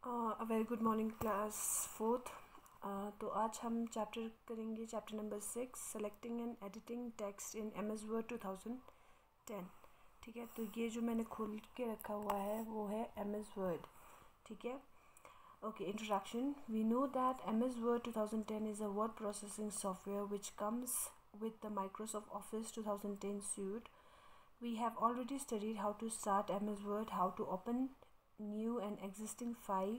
A very good morning class fourth. तो आज हम चैप्टर करेंगे chapter number 6 selecting and editing text in MS Word 2010। ठीक है, तो ये जो मैंने खोल के रखा हुआ है वो है एमएस वर्ड। ठीक है, okay. Introduction. We know that MS Word 2010 is a word processing software which comes with the Microsoft Office 2010 suite. We have already studied how to start MS Word, how to open new and existing file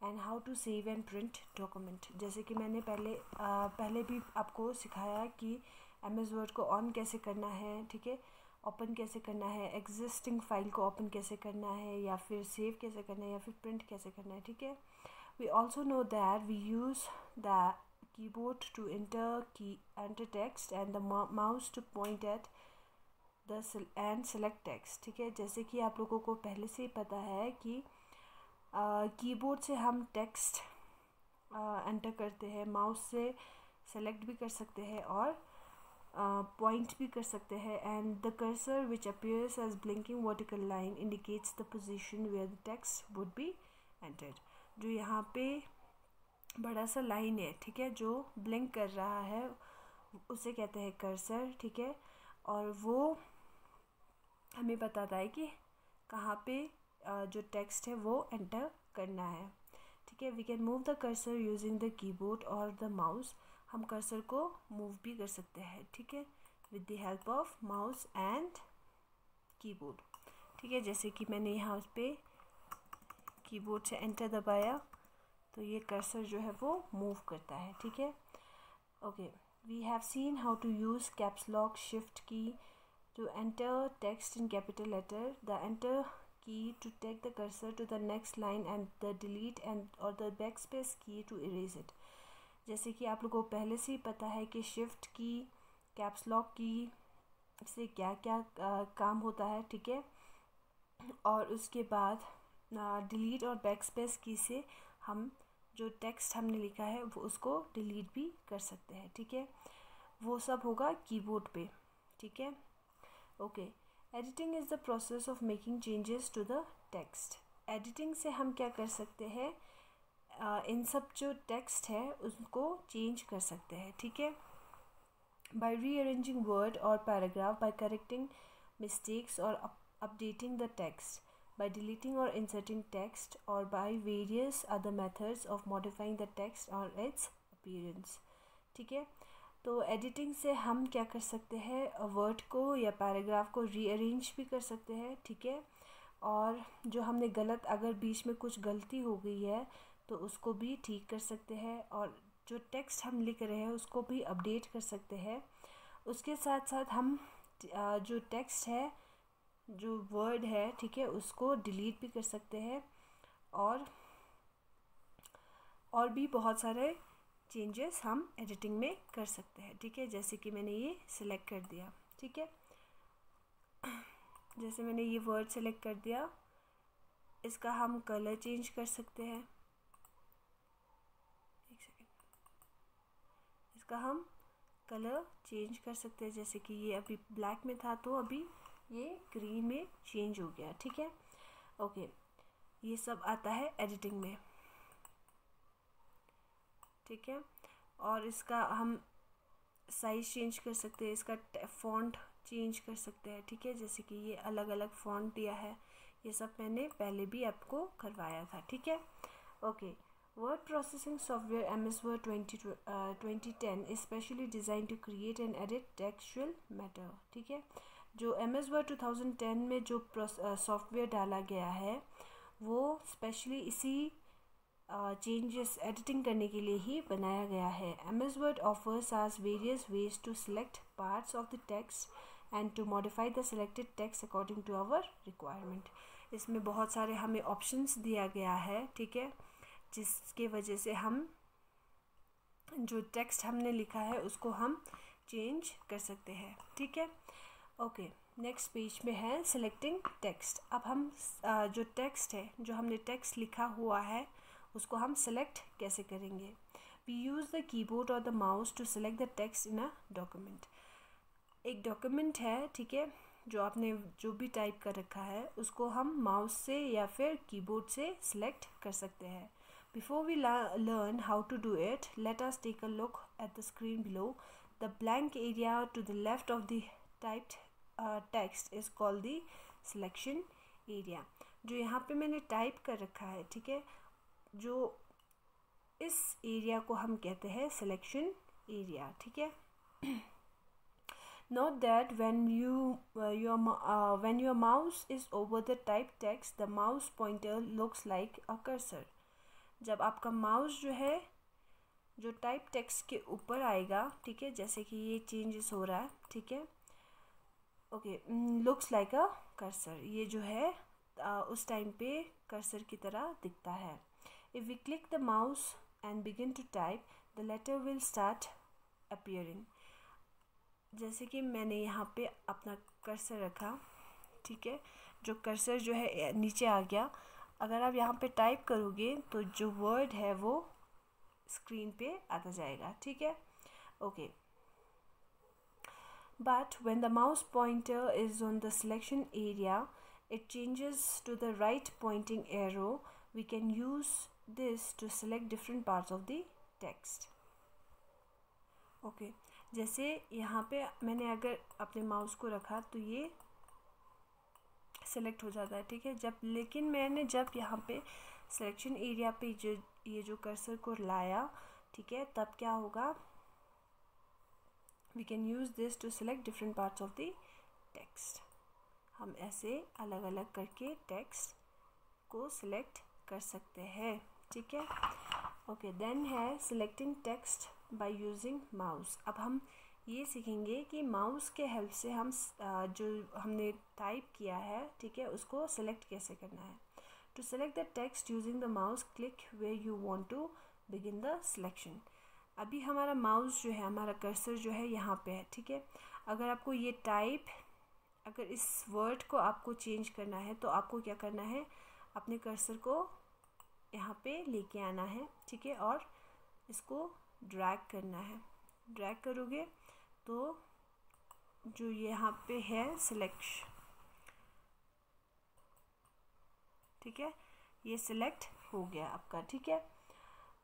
and how to save and print document। जैसे कि मैंने पहले भी आपको सिखाया कि MS Word को on कैसे करना है, ठीक है, ओपन कैसे करना है, एग्जिस्टिंग फाइल को ओपन कैसे करना है, या फिर सेव कैसे करना है, या फिर प्रिंट कैसे करना है। ठीक है, we also know that we use the keyboard to enter text and the mouse to point at and select text। ठीक है, जैसे कि आप लोगों को पहले से ही पता है कि कीबोर्ड से हम टेक्स्ट एंटर करते हैं, माउस से सेलेक्ट भी कर सकते हैं और पॉइंट भी कर सकते हैं। And the cursor which appears as blinking vertical line indicates the position where the text would be entered. जो यहाँ पे बड़ा सा लाइन है, ठीक है, जो ब्लिंक कर रहा है उसे कहते हैं कर्सर। ठीक है, और वो हमें बताता है कि कहाँ पे जो टेक्स्ट है वो एंटर करना है। ठीक है, we can move the cursor using the keyboard और द माउस। हम कर्सर को मूव भी कर सकते हैं, ठीक है, with the help of mouse and keyboard. ठीक है, जैसे कि मैंने यहाँ पे कीबोर्ड से एंटर दबाया तो ये कर्सर जो है वो मूव करता है। ठीक है, okay. We have seen how to use caps lock shift key to enter text in capital letter, the enter key to take the cursor to the next line and the delete and or the backspace key to erase it। जैसे कि आप लोगों को पहले से ही पता है कि शिफ्ट की, कैप्स लॉक की से क्या क्या काम होता है। ठीक है, और उसके बाद डिलीट और बैकस्पेस की से हम जो टेक्स्ट हमने लिखा है वो उसको डिलीट भी कर सकते हैं। ठीक है, वो सब होगा कीबोर्ड पे। ठीक है, okay. Editing is the process of making changes to the text. Editing से हम क्या कर सकते हैं, इन सब जो टेक्स्ट है उसको चेंज कर सकते हैं। ठीक है, बाय रीअरेंजिंग वर्ड और पैराग्राफ, बाय करेक्टिंग मिस्टेक्स और updating the text, by deleting और इंसर्टिंग टेक्स्ट, और by various other methods of modifying the text और इट्स अपीयरेंस। ठीक है, तो एडिटिंग से हम क्या कर सकते हैं, वर्ड को या पैराग्राफ को रीअरेंज भी कर सकते हैं। ठीक है, और जो हमने गलत, अगर बीच में कुछ गलती हो गई है तो उसको भी ठीक कर सकते हैं, और जो टेक्स्ट हम लिख रहे हैं उसको भी अपडेट कर सकते हैं। उसके साथ साथ हम जो टेक्स्ट है, जो वर्ड है, ठीक है, उसको डिलीट भी कर सकते हैं, और भी बहुत सारे चेंजेस हम एडिटिंग में कर सकते हैं। ठीक है, जैसे कि मैंने ये सिलेक्ट कर दिया। ठीक है, जैसे मैंने ये वर्ड सेलेक्ट कर दिया, इसका हम कलर चेंज कर सकते हैं। एक सेकेंड, इसका हम कलर चेंज कर सकते हैं। जैसे कि ये अभी ब्लैक में था तो अभी ये ग्रीन में चेंज हो गया। ठीक है, ओके। ये सब आता है एडिटिंग में। ठीक है, और इसका हम साइज़ चेंज कर सकते हैं, इसका फ़ॉन्ट चेंज कर सकते हैं। ठीक है, जैसे कि ये अलग अलग फ़ॉन्ट दिया है, ये सब मैंने पहले भी आपको करवाया था। ठीक है, okay. Word processing software MS Word 2010 is specially design to create and edit textual matter. ठीक है, जो एमएस वर्ड 2010 में जो सॉफ्टवेयर डाला गया है वो स्पेशली इसी चेंजेस एडिटिंग करने के लिए ही बनाया गया है। MS Word offers us various ways to select parts of the text and to modify the selected text according to our requirement. इसमें बहुत सारे हमें ऑप्शंस दिया गया है। ठीक है, जिसके वजह से हम जो टेक्स्ट हमने लिखा है उसको हम चेंज कर सकते हैं। ठीक है, ओके। नेक्स्ट पेज में है सिलेक्टिंग टेक्स्ट। अब हम जो टेक्स्ट है, जो हमने टेक्स्ट लिखा हुआ है उसको हम सेलेक्ट कैसे करेंगे। वी यूज़ द कीबोर्ड और the mouse to select the text in a document. एक डॉक्यूमेंट है, ठीक है, जो आपने जो भी टाइप कर रखा है उसको हम माउस से या फिर कीबोर्ड से सिलेक्ट कर सकते हैं. Before we learn how to do it, let us take a look at the screen below. The blank area to the left of the typed text is called the selection area. जो यहाँ पे मैंने type कर रखा है, ठीक है, जो इस एरिया को हम कहते हैं सिलेक्शन एरिया. ठीक है. Note that when your mouse is over the typed text, the mouse pointer looks like a cursor. जब आपका माउस जो है जो टाइप टेक्स्ट के ऊपर आएगा, ठीक है, जैसे कि ये चेंजेस हो रहा है, ठीक है, ओके, लुक्स लाइक अ कर्सर, ये जो है उस टाइम पे कर्सर की तरह दिखता है. If we click the mouse and begin to type, the letter will start appearing. जैसे कि मैंने यहाँ पे अपना कर्सर रखा, ठीक है, जो कर्सर जो है नीचे आ गया. अगर आप यहाँ पे टाइप करोगे तो जो वर्ड है वो स्क्रीन पे आता जाएगा. ठीक है. Okay. But when the mouse pointer is on the selection area, it changes to the right pointing arrow. We can use this to select different parts of the text. Okay, जैसे यहाँ पे मैंने अगर अपने माउस को रखा तो ये सेलेक्ट हो जाता है. ठीक है. लेकिन मैंने जब यहाँ पे सिलेक्शन एरिया पे ये जो कर्सर को लाया, ठीक है, तब क्या होगा, we can use this to select different parts of the text. हम ऐसे अलग अलग करके टेक्स्ट को सिलेक्ट कर सकते हैं. ठीक है. ओके. देन है selecting text by using mouse. अब हम ये सीखेंगे कि माउस के हेल्प से हम जो हमने टाइप किया है, ठीक है, उसको सिलेक्ट कैसे करना है. To select the text using the mouse, click where you want to begin the selection. अभी हमारा माउस जो है, हमारा कर्सर जो है यहाँ पे है. ठीक है. अगर आपको ये टाइप, अगर इस वर्ड को आपको चेंज करना है तो आपको क्या करना है, अपने कर्सर को यहाँ पे लेके आना है. ठीक है. और इसको ड्रैग करना है. ड्रैग करोगे तो जो यहाँ पे है सिलेक्शन, ठीक है, ये सिलेक्ट हो गया आपका. ठीक है.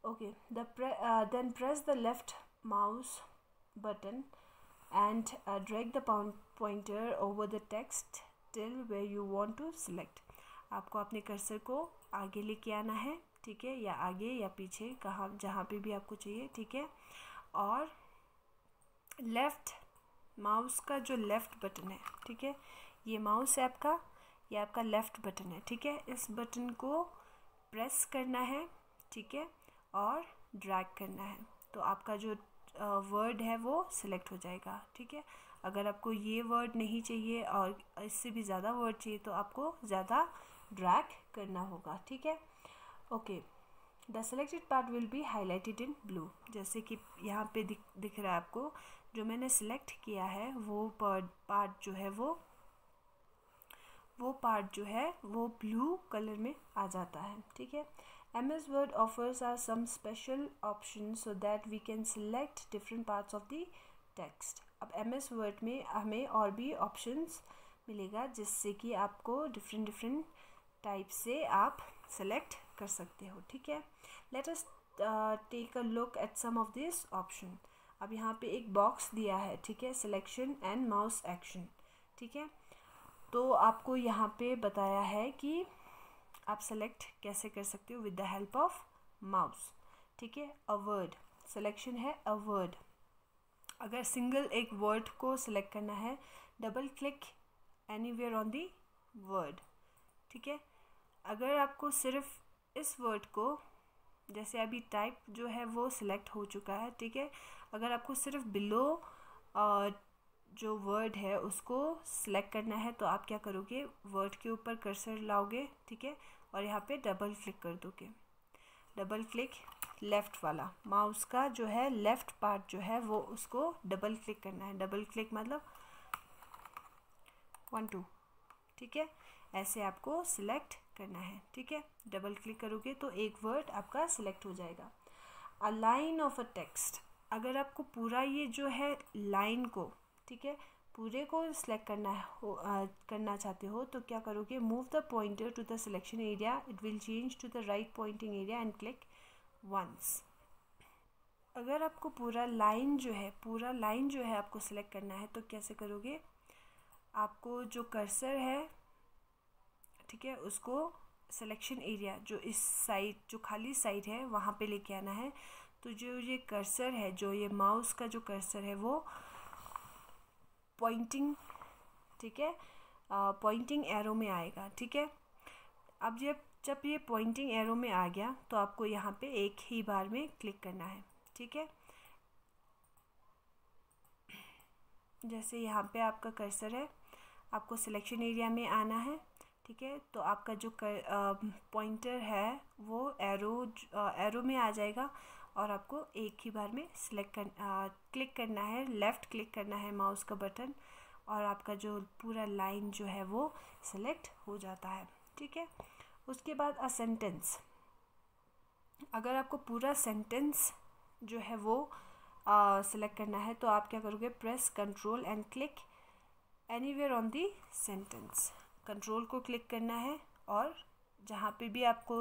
Okay. Then press the left mouse button and drag the pointer over the text till where you want to select. आपको अपने कर्सर को आगे लेके आना है. ठीक है. या आगे या पीछे, कहाँ जहाँ पे भी आपको चाहिए. ठीक है. और लेफ़्ट माउस का जो लेफ़्ट बटन है, ठीक है, ये माउस है आपका, ये आपका लेफ़्ट बटन है. ठीक है. इस बटन को प्रेस करना है. ठीक है. और ड्रैग करना है तो आपका जो वर्ड है वो सिलेक्ट हो जाएगा. ठीक है. अगर आपको ये वर्ड नहीं चाहिए और इससे भी ज़्यादा वर्ड चाहिए तो आपको ज़्यादा ड्रैग करना होगा. ठीक है. Okay. The selected part will be highlighted in blue. जैसे कि यहाँ पे दिख रहा है आपको, जो मैंने सिलेक्ट किया है वो पार्ट जो है वो पार्ट जो है वो ब्लू कलर में आ जाता है. ठीक है. MS Word offers us some special options so that we can select different parts of the text. अब MS Word में हमें और भी options मिलेगा जिससे कि आपको different टाइप से आप select कर सकते हो. ठीक है. Let us take a look at some of these options. अब यहाँ पे एक बॉक्स दिया है. ठीक है. Selection and mouse action. ठीक है. तो आपको यहाँ पे बताया है कि आप सेलेक्ट कैसे कर सकते हो with the help of mouse. ठीक है. अ वर्ड सिलेक्शन है. अ वर्ड, अगर सिंगल एक वर्ड को सिलेक्ट करना है, double click anywhere on the word. ठीक है. अगर आपको सिर्फ इस वर्ड को, जैसे अभी टाइप जो है वो सिलेक्ट हो चुका है. ठीक है. अगर आपको सिर्फ बिलो जो वर्ड है उसको सिलेक्ट करना है तो आप क्या करोगे, वर्ड के ऊपर कर्सर लाओगे. ठीक है. और यहाँ पे डबल क्लिक कर दोगे. डबल क्लिक लेफ़्ट वाला माउस का जो है लेफ़्ट पार्ट जो है वो उसको डबल क्लिक करना है. डबल क्लिक मतलब 1 2. ठीक है. ऐसे आपको सिलेक्ट करना है. ठीक है. डबल क्लिक करोगे तो एक वर्ड आपका सिलेक्ट हो जाएगा. A line of a text, अगर आपको पूरा ये जो है लाइन को, ठीक है, पूरे को सिलेक्ट करना चाहते हो तो क्या करोगे, move the pointer to the selection area, it will change to the right pointing area and click once. अगर आपको पूरा लाइन जो है आपको सिलेक्ट करना है तो कैसे करोगे, आपको जो कर्सर है, ठीक है, उसको सिलेक्शन एरिया जो इस साइड, जो खाली साइड है वहाँ पे लेके आना है। तो जो ये कर्सर है, जो ये माउस का जो कर्सर है वो पॉइंटिंग, ठीक है, पॉइंटिंग एरो में आएगा, ठीक है। अब जब ये पॉइंटिंग एरो में आ गया तो आपको यहाँ पे एक ही बार में क्लिक करना है, ठीक है। जैसे यहाँ पे आपका कर्सर है, आपको सिलेक्शन एरिया में आना है, ठीक है। तो आपका जो पॉइंटर है वो एरो में आ जाएगा और आपको एक ही बार में क्लिक करना है, लेफ़्ट क्लिक करना है माउस का बटन, और आपका जो पूरा लाइन जो है वो सिलेक्ट हो जाता है, ठीक है। उसके बाद सेंटेंस, अगर आपको पूरा सेंटेंस जो है वो सिलेक्ट करना है तो आप क्या करोगे, press control and click anywhere on the sentence. Control को क्लिक करना है और जहाँ पे भी आपको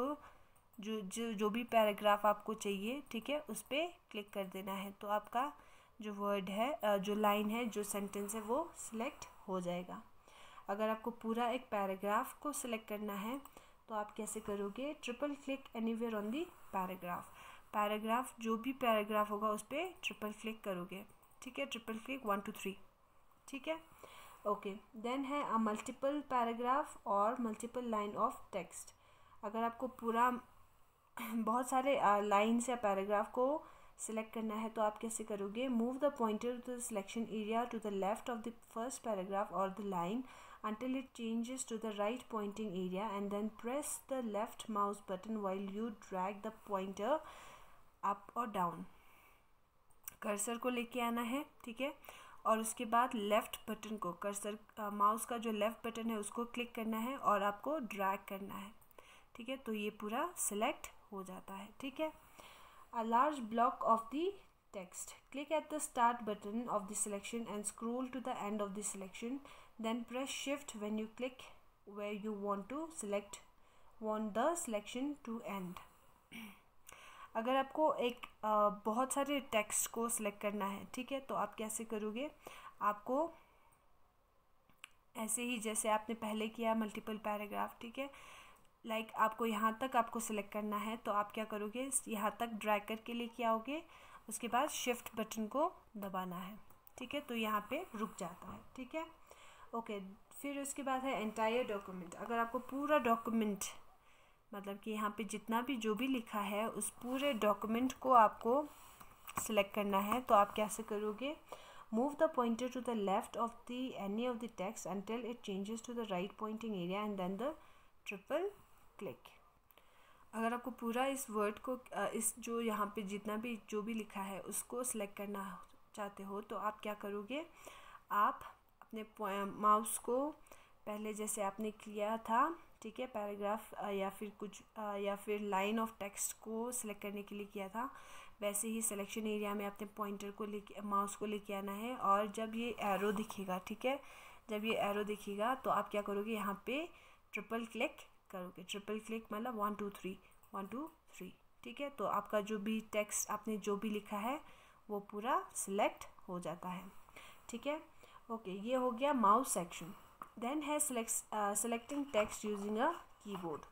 जो भी पैराग्राफ आपको चाहिए, ठीक है, उस पर क्लिक कर देना है। तो आपका जो वर्ड है, जो लाइन है, जो सेंटेंस है वो सिलेक्ट हो जाएगा। अगर आपको पूरा एक पैराग्राफ को सिलेक्ट करना है तो आप कैसे करोगे, triple click anywhere on the paragraph, जो भी पैराग्राफ होगा उस पर ट्रिपल क्लिक करोगे, ठीक है, ट्रिपल क्लिक 1 2 3, ठीक है। ओके, देन है मल्टीपल पैराग्राफ और मल्टीपल लाइन ऑफ टेक्स्ट। अगर आपको पूरा बहुत सारे लाइन्स या पैराग्राफ को सिलेक्ट करना है तो आप कैसे करोगे, move the pointer to the selection area to the left of the first paragraph और the line until it changes to the right pointing area, and then press the left mouse button while you drag the pointer up or down। Cursor को लेके आना है, ठीक है, और उसके बाद लेफ़्ट बटन को, कर्सर माउस का जो लेफ़्ट बटन है उसको क्लिक करना है और आपको ड्रैग करना है, ठीक है। तो ये पूरा सिलेक्ट हो जाता है, ठीक है। A large block of the text, click at the start button of the selection and scroll to the end of the selection, then press shift when you click where you want the selection to end। अगर आपको एक बहुत सारे text को select करना है, ठीक है, तो आप कैसे करोगे, आपको ऐसे ही जैसे आपने पहले किया मल्टीपल पैराग्राफ, ठीक है, लाइक आपको यहाँ तक आपको सिलेक्ट करना है तो आप क्या करोगे, यहाँ तक ड्रैग करके लेके आओगे, उसके बाद शिफ्ट बटन को दबाना है, ठीक है, तो यहाँ पे रुक जाता है, ठीक है। ओके, फिर उसके बाद है एंटायर डॉक्यूमेंट। अगर आपको पूरा डॉक्यूमेंट, मतलब कि यहाँ पे जितना भी जो भी लिखा है उस पूरे डॉक्यूमेंट को आपको सिलेक्ट करना है तो आप कैसे करोगे, move the pointer to the left of the any of the text until it changes to the right pointing area and then the triple click. अगर आपको पूरा इस वर्ड को, इस जो यहाँ पे जितना भी जो भी लिखा है उसको सिलेक्ट करना चाहते हो तो आप क्या करोगे, आप अपने माउस को पहले जैसे आपने किया था, ठीक है, पैराग्राफ या फिर लाइन ऑफ टेक्स्ट को सिलेक्ट करने के लिए किया था, वैसे ही सिलेक्शन एरिया में अपने पॉइंटर को लेके, माउस को लेके आना है। और जब ये एरो दिखेगा, ठीक है, जब ये एरो दिखेगा तो आप क्या करोगे, यहाँ पे ट्रिपल क्लिक करोगे। ट्रिपल क्लिक मतलब 1 2 3 1 2 3, ठीक है। तो आपका जो भी टेक्स्ट आपने जो भी लिखा है वो पूरा सिलेक्ट हो जाता है, ठीक है। ओके, ये हो गया माउस सेक्शन। देन है selecting text using a keyboard।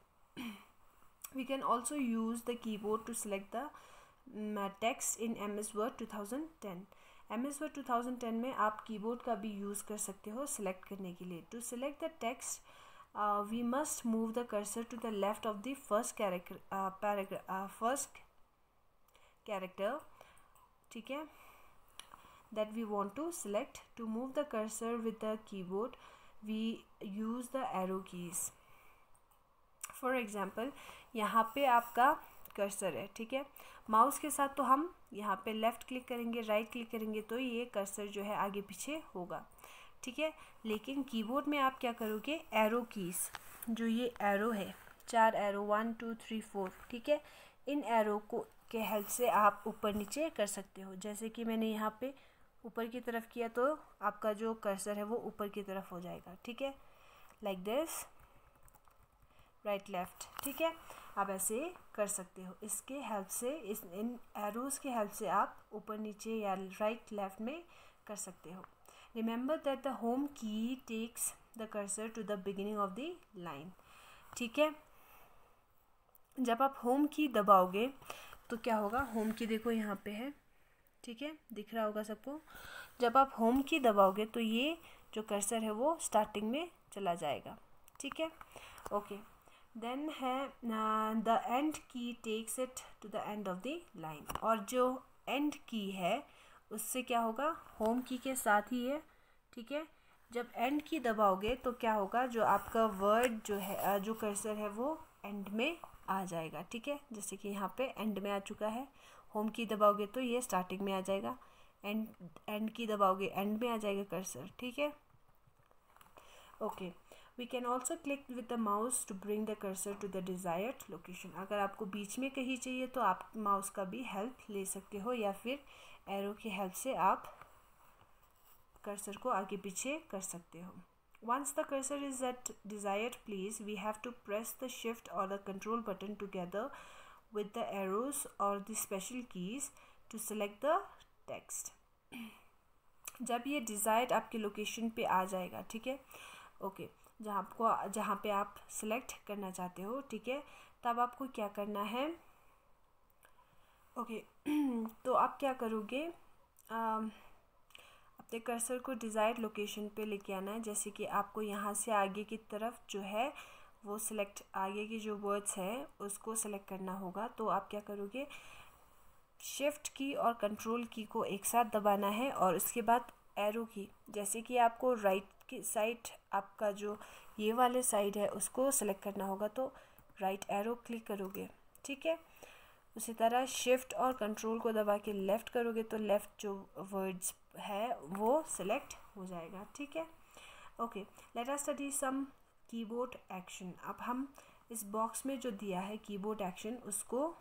We can also use the keyboard to select the text in MS Word 2010। MS Word 2010 में आप कीबोर्ड का भी यूज़ कर सकते हो सिलेक्ट करने के लिए। To select the text, we must move the cursor to the left of the first character, ठीक है, that we want to select। To move the cursor with the keyboard, we use the arrow keys। For example, यहाँ पे आपका cursor है, ठीक है, mouse के साथ तो हम यहाँ पे लेफ़्ट क्लिक करेंगे, राइट क्लिक करेंगे तो ये कर्सर जो है आगे पीछे होगा, ठीक है। लेकिन कीबोर्ड में आप क्या करोगे, एरो कीज़, जो ये एरो है, 4 एरो 1 2 3 4, ठीक है, इन एरो को के हेल्प से आप ऊपर नीचे कर सकते हो। जैसे कि मैंने यहाँ पे ऊपर की तरफ किया तो आपका जो कर्सर है वो ऊपर की तरफ हो जाएगा, ठीक है, लाइक दिस, राइट लेफ्ट, ठीक है। आप ऐसे कर सकते हो, इसके हेल्प से, इन एरोज़ के हेल्प से आप ऊपर नीचे या राइट लेफ्ट में कर सकते हो। Remember that the home key takes the cursor to the beginning of the line, ठीक है। जब आप होम की दबाओगे तो क्या होगा, होम की देखो यहाँ पे है, ठीक है, दिख रहा होगा सबको। जब आप होम की दबाओगे तो ये जो कर्सर है वो स्टार्टिंग में चला जाएगा, ठीक है, ओके। देन है the end key takes it to the end of the line, और जो एंड की है उससे क्या होगा, होम की के साथ ही है, ठीक है। जब एंड की दबाओगे तो क्या होगा, जो आपका वर्ड जो है, जो कर्सर है वो एंड में आ जाएगा, ठीक है। जैसे कि यहाँ पे एंड में आ चुका है, होम की दबाओगे तो ये स्टार्टिंग में आ जाएगा, एंड की दबाओगे एंड में आ जाएगा कर्सर, ठीक है, okay. We can also click with the mouse to bring the cursor to the desired location. अगर आपको बीच में कहीं चाहिए तो आप माउस का भी हेल्प ले सकते हो, या फिर एरो की हेल्प से आप कर्सर को आगे पीछे कर सकते हो। Once the cursor is at desired place, we have to press the shift or the control button together with the arrows or the special keys to select the text. जब ये desired आपके location पे आ जाएगा, ठीक है, okay, जहाँ पे आप सेलेक्ट करना चाहते हो, ठीक है, तब आपको क्या करना है, ओके, तो आप क्या करोगे, अपने कर्सर को डिज़ायर्ड लोकेशन पे लेके आना है। जैसे कि आपको यहाँ से आगे की तरफ जो है वो सिलेक्ट, आगे की जो वर्ड्स हैं उसको सिलेक्ट करना होगा। तो आप क्या करोगे, शिफ्ट की और कंट्रोल की को एक साथ दबाना है, और उसके बाद एरो की, जैसे कि आपको राइट की साइड, आपका जो ये वाले साइड है उसको सिलेक्ट करना होगा, तो राइट एरो क्लिक करोगे, ठीक है। उसी तरह शिफ्ट और कंट्रोल को दबा के लेफ़्ट करोगे तो लेफ़्ट जो वर्ड्स है वो सिलेक्ट हो जाएगा, ठीक है, okay. Let us study some keyboard action. अब हम इस बॉक्स में जो दिया है कीबोर्ड एक्शन उसको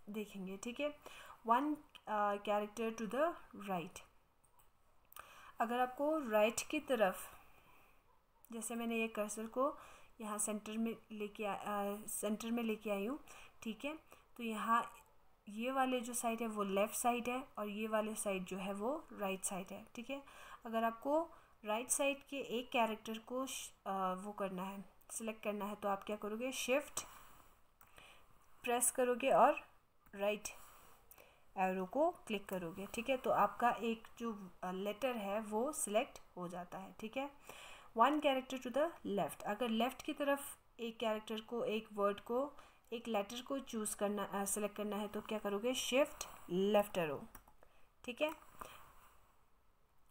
देखेंगे, ठीक है। One character to the right, अगर आपको राइट की तरफ, जैसे मैंने ये कर्सर को यहाँ सेंटर में लेके आई हूँ, ठीक है, तो यहाँ ये वाले जो साइड है वो लेफ़्ट साइड है और ये वाले साइड जो है वो राइट साइड है, ठीक है। अगर आपको राइट साइड के एक कैरेक्टर को वो करना है, सिलेक्ट करना है, तो आप क्या करोगे, शिफ्ट प्रेस करोगे और राइट एरो को क्लिक करोगे, ठीक है, तो आपका एक जो लेटर है वो सिलेक्ट हो जाता है, ठीक है। One character to the left, अगर लेफ़्ट की तरफ एक कैरेक्टर को, एक वर्ड को, एक लेटर को चूज़ करना, सेलेक्ट करना है, तो क्या करोगे, शिफ्ट लेफ्ट एरो, ठीक है,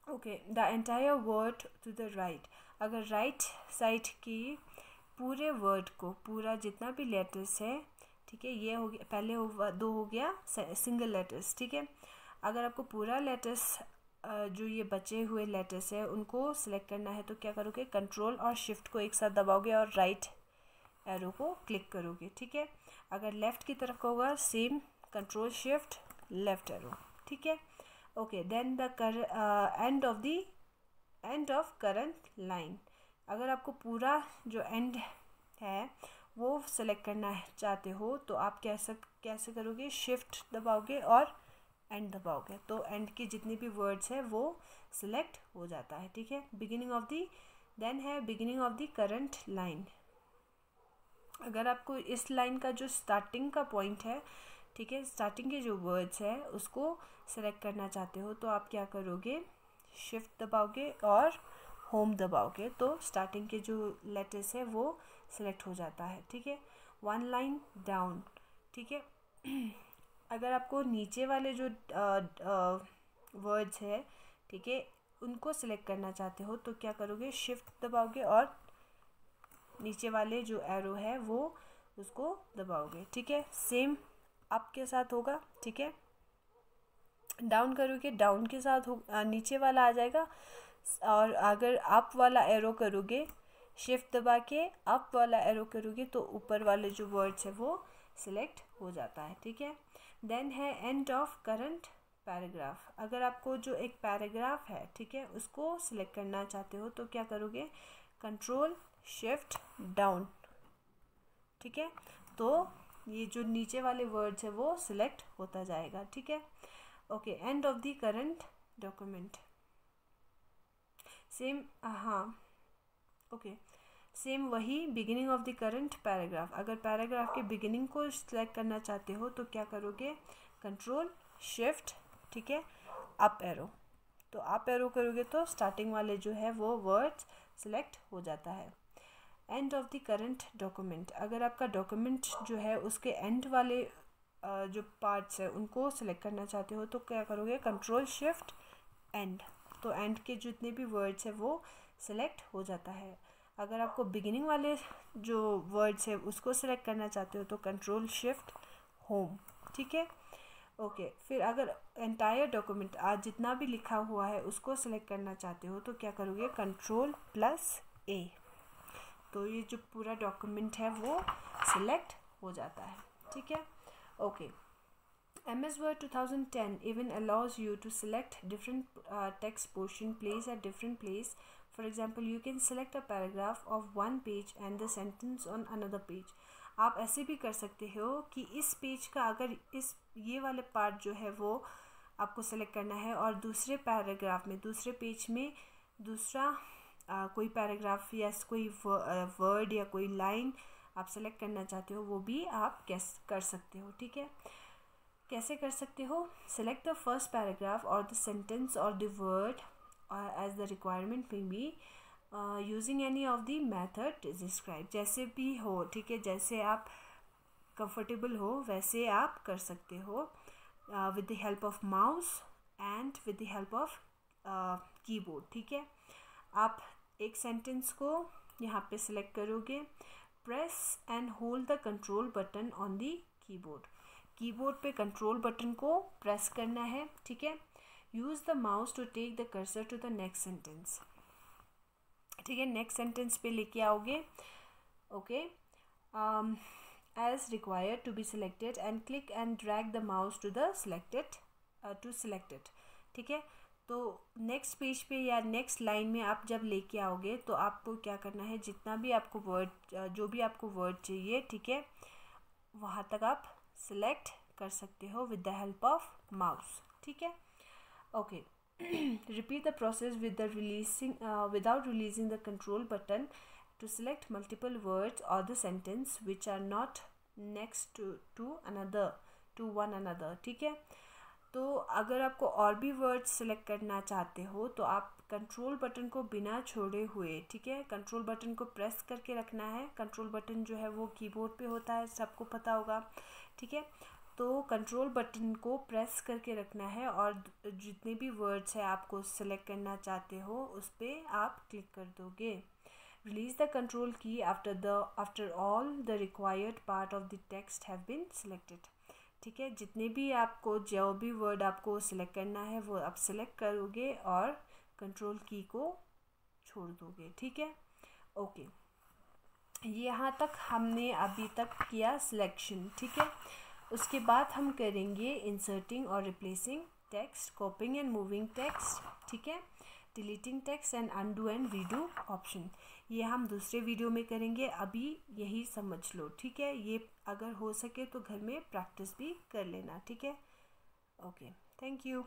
okay. The entire word to the right, अगर राइट साइड की पूरे वर्ड को, पूरा जितना भी लेटर्स है, ठीक है, ये हो गया, पहले दो हो गया सिंगल लेटर्स, ठीक है। अगर आपको पूरा लेटर्स, जो ये बचे हुए लेटर्स है उनको सिलेक्ट करना है, तो क्या करोगे, कंट्रोल और शिफ्ट को एक साथ दबाओगे और राइट एरो को क्लिक करोगे, ठीक है। अगर लेफ़्ट की तरफ का होगा, same control shift left arrow, ठीक है, okay. Then the end of current line, अगर आपको पूरा जो एंड है वो सेलेक्ट करना चाहते हो तो आप कैसे करोगे, शिफ्ट दबाओगे और एंड दबाओगे, तो एंड की जितनी भी वर्ड्स है वो सिलेक्ट हो जाता है, ठीक है। बिगिनिंग ऑफ दी, देन है beginning of the current line, अगर आपको इस लाइन का जो स्टार्टिंग का पॉइंट है, ठीक है, स्टार्टिंग के जो वर्ड्स है उसको सेलेक्ट करना चाहते हो, तो आप क्या करोगे, शिफ्ट दबाओगे और होम दबाओगे, तो स्टार्टिंग के जो लेटर्स है वो सिलेक्ट हो जाता है, ठीक है। वन लाइन डाउन, ठीक है, अगर आपको नीचे वाले जो वर्ड्स है, ठीक है, उनको सिलेक्ट करना चाहते हो तो क्या करोगे, शिफ्ट दबाओगे और नीचे वाले जो एरो है वो उसको दबाओगे, ठीक है। सेम अप के साथ होगा, ठीक है, डाउन करोगे डाउन के साथ नीचे वाला आ जाएगा, और अगर अप वाला एरो करोगे, शिफ्ट दबा के अप वाला एरो करोगे तो ऊपर वाले जो वर्ड्स है वो सिलेक्ट हो जाता है, ठीक है। देन है एंड ऑफ करंट पैराग्राफ। अगर आपको जो एक पैराग्राफ है, ठीक है, उसको सिलेक्ट करना चाहते हो तो क्या करोगे, कंट्रोल शिफ्ट डाउन, ठीक है, तो ये जो नीचे वाले वर्ड्स है वो सिलेक्ट होता जाएगा, ठीक है। Okay, and of the current document, same, हाँ ओके, सेम वही beginning of the current paragraph. अगर पैराग्राफ के बिगिनिंग को सिलेक्ट करना चाहते हो तो क्या करोगे, कंट्रोल शिफ्ट, ठीक है, अप एरो। तो अप एरो करोगे तो स्टार्टिंग वाले जो है वो वर्ड्स सिलेक्ट हो जाता है। And of the current document, अगर आपका डॉक्यूमेंट जो है उसके एंड वाले जो पार्ट्स है उनको सिलेक्ट करना चाहते हो तो क्या करोगे, कंट्रोल शिफ्ट एंड। तो एंड के जितने भी वर्ड्स है वो सिलेक्ट हो जाता है। अगर आपको बिगिनिंग वाले जो वर्ड्स है उसको सिलेक्ट करना चाहते हो तो कंट्रोल शिफ्ट होम, ठीक है। ओके, फिर अगर एंटायर डॉक्यूमेंट आज जितना भी लिखा हुआ है उसको सिलेक्ट करना चाहते हो तो क्या करोगे, कंट्रोल प्लस ए। तो ये जो पूरा डॉक्यूमेंट है वो सिलेक्ट हो जाता है, ठीक है। Okay, MS Word 2010 even allows you to select different text portion placed at different place. For example, you can select a paragraph of one page and the sentence on another page. आप ऐसे भी कर सकते हो कि इस page का अगर इस ये वाले पार्ट जो है वो आपको सेलेक्ट करना है और दूसरे पैराग्राफ में, दूसरे पेज में दूसरा कोई पैराग्राफ या कोई वर्ड या कोई लाइन आप सेलेक्ट करना चाहते हो, वो भी आप कर सकते हो, ठीक है। कैसे कर सकते हो, सेलेक्ट द फर्स्ट पैराग्राफ और द सेंटेंस और the word as the requirement में be using any of the method describe. जैसे भी हो, ठीक है, जैसे आप कंफर्टेबल हो वैसे आप कर सकते हो with the help of mouse and with the help of keyboard, ठीक है। आप एक सेंटेंस को यहाँ पे सिलेक्ट करोगे, press and hold the control button on the keyboard. Keyboard पे कंट्रोल बटन को प्रेस करना है, ठीक है। Use the mouse to take the cursor to the next sentence, ठीक है, नेक्स्ट सेंटेंस पे लेके आओगे। Okay, as required to be selected and click and drag the mouse to the selected to selected, ठीक है। तो नेक्स्ट पेज पे या नेक्स्ट लाइन में आप जब लेके आओगे तो आपको क्या करना है, जितना भी आपको वर्ड जो भी आपको वर्ड चाहिए, ठीक है, वहाँ तक आप सिलेक्ट कर सकते हो with the help of mouse, ठीक है। Okay, repeat the process with the releasing without releasing the control button to select multiple words और the sentence which are not next to one another, ठीक है। तो अगर आपको और भी वर्ड्स सिलेक्ट करना चाहते हो तो आप कंट्रोल बटन को बिना छोड़े हुए, ठीक है, कंट्रोल बटन को प्रेस करके रखना है। कंट्रोल बटन जो है वो कीबोर्ड पे होता है, सबको पता होगा, ठीक है। तो कंट्रोल बटन को प्रेस करके रखना है और जितने भी वर्ड्स है आपको सिलेक्ट करना चाहते हो उस पर आप क्लिक कर दोगे। Release the control key after all the required part of the text have been selected, ठीक है। जितने भी आपको जो भी वर्ड आपको सिलेक्ट करना है वो आप सिलेक्ट करोगे और कंट्रोल की को छोड़ दोगे, ठीक है। ओके, यहाँ तक हमने अभी तक किया सिलेक्शन, ठीक है। उसके बाद हम करेंगे इंसर्टिंग और replacing text, कॉपिंग and moving text, ठीक है, deleting text and undo and redo option. ये हम दूसरे वीडियो में करेंगे, अभी यही समझ लो, ठीक है। ये अगर हो सके तो घर में प्रैक्टिस भी कर लेना, ठीक है। Okay, thank you.